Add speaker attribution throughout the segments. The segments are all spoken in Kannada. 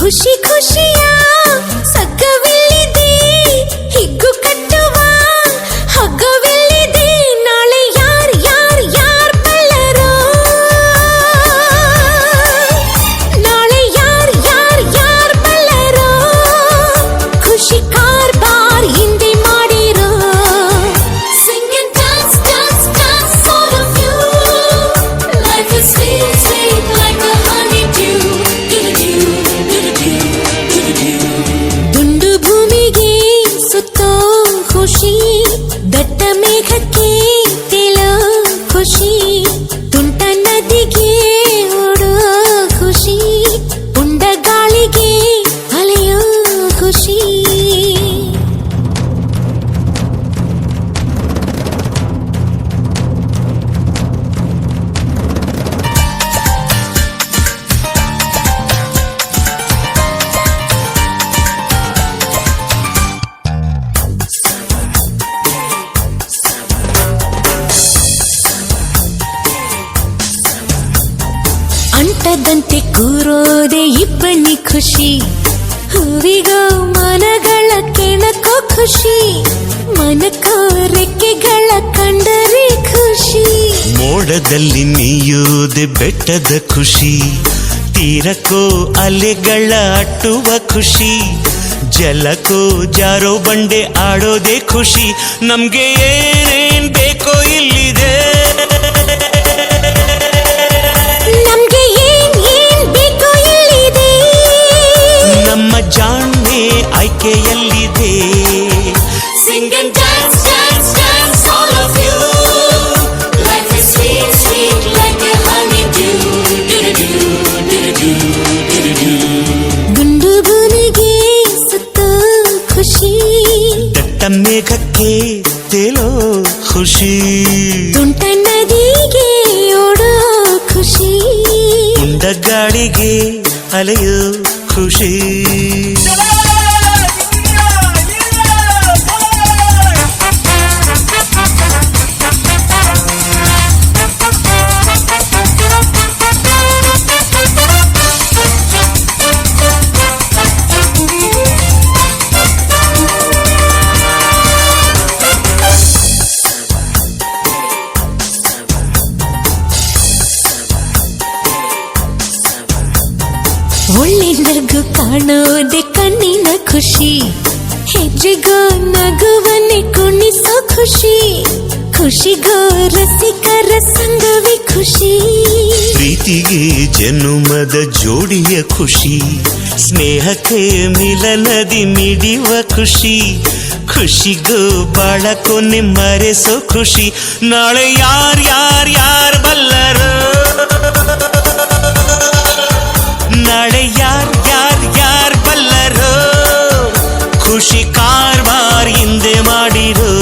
Speaker 1: ಖುಷಿ ಖುಷಿಯ ಸಗ್ಗವಿಲ್ಲಿದೆ, ಹಿಗ್ಗು ಕಟ್ಟುವ ಹಗ್ಗವಿಲ್ಲಿದೆ. ನಾಳೆ ಯಾರ್ ಯಾರ್ ಯಾರ್ ಬಲ್ಲರೋ, ನಾಳೆ ಯಾರ್ ಯಾರ್ ಯಾರ್ ಬಲ್ಲರೋ. ಖುಷಿ ಕಾರ್ಬಾರ್ ಹಿಂದೆ ಮಾಡಿರೋ. Sing and dance, dance, dance, all of you. Life is sweet, sweet like a honeydew. ದುಂಡು ಭೂಮಿಗೆ ಸುತ್ತೋ ಖುಷಿ, ದಟ್ಟ ಮೇಘಕ್ಕೆ ತೇಲೋ ಖುಷಿ, ತುಂಟ ನದಿಗೆ ಓಡೋ ಖುಷಿ, ಉಂಡ ಗಾಳಿಗೆ ಅಲೆಯೋ ಖುಷಿ. ಅಂಟದಂತೆ ಕೂರೋದೆ ಇಬ್ಬನಿ ಖುಷಿ, ಹೂವಿಗೋ ಮನಗಳ ಕೆಣಕೋ ಖುಷಿ, ಮನಕೋ ರೆಕ್ಕೆಗಳ ಕಂಡರೆ ಖುಷಿ.
Speaker 2: ಮೋಡದಲ್ಲಿ ನೀಯೋದೆ ಬೆಟ್ಟದ ಖುಷಿ, ತೀರಕ್ಕೋ ಅಲೆಗಳ ಅಟ್ಟುವ ಖುಷಿ, ಜಲಕ್ಕೋ ಜಾರೋ ಬಂಡೆ ಆಡೋದೆ ಖುಷಿ. ನಮ್ಗೆ ಏನೇನ್ ಬೇಕೋ ಇಲ್ಲಿದೆ,
Speaker 1: ನಮ್ಗೆ ಏನ್ ಏನ್ ಬೇಕೋ ಇಲ್ಲಿದೆ.
Speaker 2: ನಮ್ಮ ಜಾಣ್ಮೆ ಆಯ್ಕೆಯಲ್ಲಿದೆ.
Speaker 1: Sing and dance, dance, dance, all of you. Life is sweet, sweet like a honeydew. ದುಂಡು ಭೂಮಿಗೆ ಸುತ್ತೋ ಖುಷಿ,
Speaker 2: ದಟ್ಟ ಮೇಘಕ್ಕೆ ತೇಲೋ ಖುಷಿ,
Speaker 1: ತುಂಟ ನದಿಗೆ ಓಡೋ ಖುಷಿ,
Speaker 2: ಉಂಡ ಗಾಳಿಗೆ ಅಲೆಯೋ ಖುಷಿ.
Speaker 1: ಒಳ್ಳೆ ನಗು ಕಾಣೋದೆ ಕಣ್ಣಿನ ಖುಷಿ, ಹೆಜ್ಜೆಗೋ ನಗುವನ್ನೇ ಕುಣಿಸೋ ಖುಷಿ, ಖುಷಿಗೋ ರಸಿಕರ ಸಂಗವೇ ಖುಷಿ.
Speaker 2: ಪ್ರೀತಿಗೆ ಜನುಮದ ಜೋಡಿಯ ಖುಷಿ, ಸ್ನೇಹಕ್ಕೆ ಮಿಲನದಿ ಮಿಡಿಯುವ ಖುಷಿ, ಖುಷಿಗೋ ಬಾಳ ಕೊನೆ ಮರೆಸೋ ಖುಷಿ. ನಾಳೆ ಯಾರ್ ಯಾರ್ ಯಾರ್ ಬಲ್ಲರೋ, ನಾಳೆ ಯಾರ್ ಯಾರ್ ಯಾರ್ ಬಲ್ಲರೋ. ಖುಷಿ ಕಾರ್ಬಾರ್ ಹಿಂದೆ ಮಾಡಿರೋ.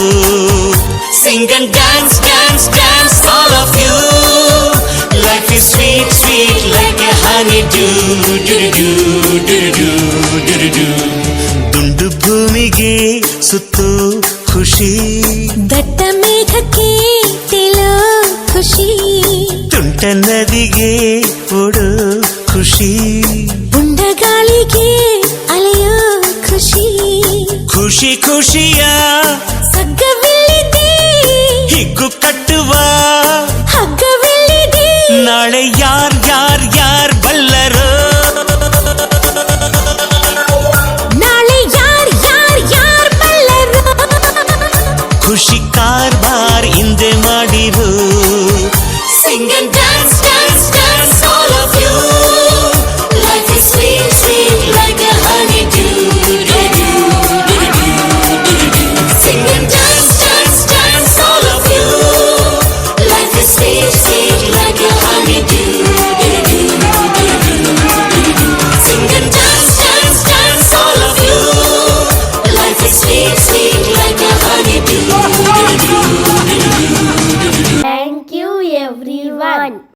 Speaker 2: Sing and dance, dance, dance, all of you. Life is sweet, sweet like a honeydew. ದುಂಡು ಭೂಮಿಗೆ ಸುತ್ತೋ ಖುಷಿ,
Speaker 1: ದಟ್ಟ ಮೇಘಕ್ಕೆ ತೇಲೋ ಖುಷಿ,
Speaker 2: ತುಂಟ ನದಿಗೆ ಓಡೋ ಖುಷಿ,
Speaker 1: ಉಂಡ ಗಾಳಿಗೆ ಅಲೆಯೋ ಖುಷಿ.
Speaker 2: ಖುಷಿ ಖುಷಿಯ
Speaker 1: ಸಗ್ಗವಿಲ್ಲಿದೆ,
Speaker 2: ಹಿಗ್ಗು ಕಟ್ಟುವ
Speaker 1: ಹಗ್ಗವಿಲ್ಲಿದೆ.
Speaker 2: ನಾಳೆ ಯಾರ್ ಯಾರ್ ಯಾರ್ ಬಲ್ಲರೋ.